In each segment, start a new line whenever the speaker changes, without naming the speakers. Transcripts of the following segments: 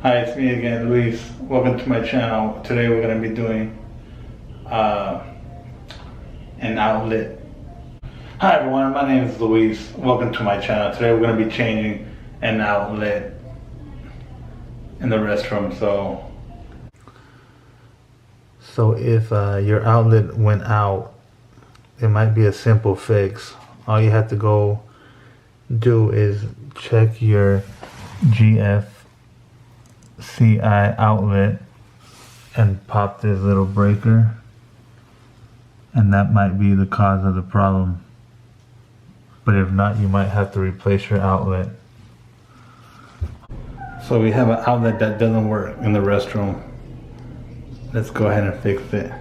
Hi, it's me again, Luis. Welcome to my channel. Today we're going to be doing an outlet. Hi everyone, my name is Luis. Welcome to my channel. Today we're going to be changing an outlet in the restroom. So if your outlet went out, it might be a simple fix. All you have to go do is check your GFCI outlet and pop this little breaker, and that might be the cause of the problem. But if not, you might have to replace your outlet. So we have an outlet that doesn't work in the restroom. Let's go ahead and fix it.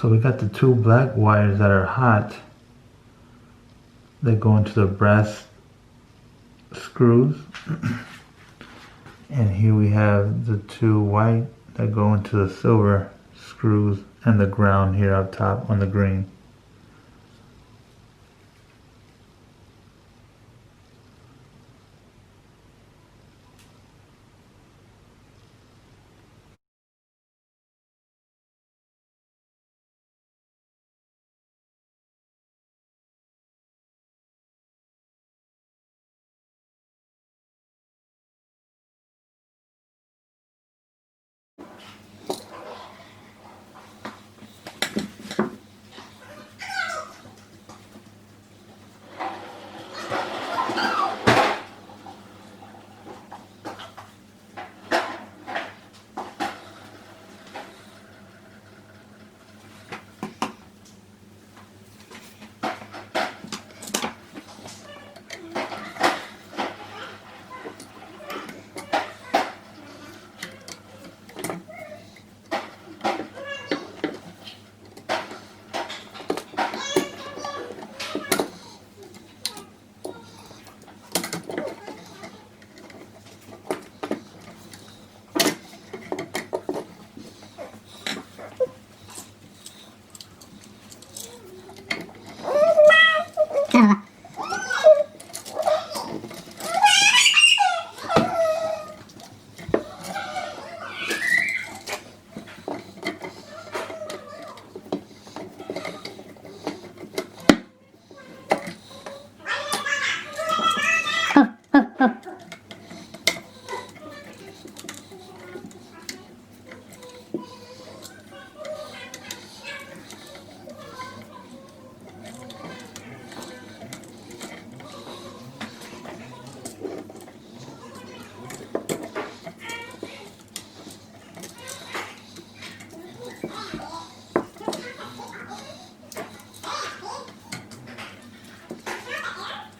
So we got the two black wires that are hot that go into the brass screws. And here we have the two white that go into the silver screws and the ground here up top on the green.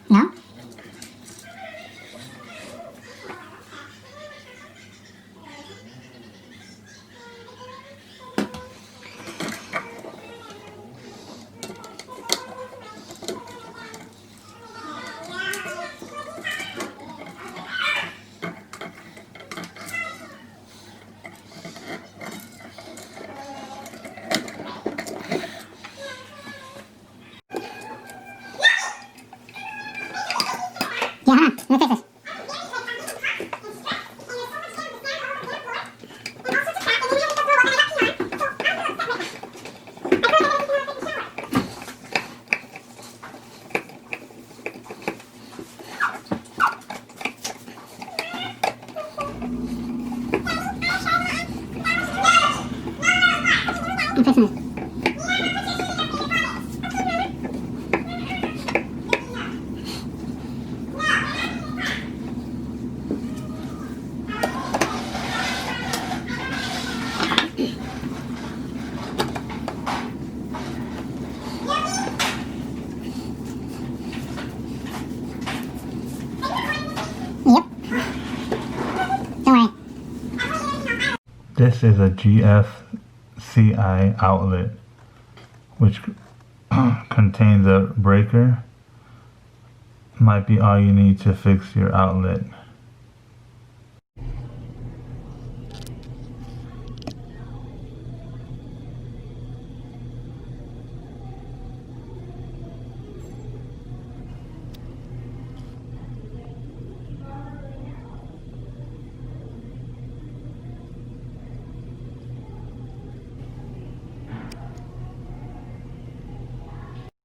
No? Yeah, let me fix this.
This is a GFCI outlet, which contains a breaker. Might be all you need to fix your outlet.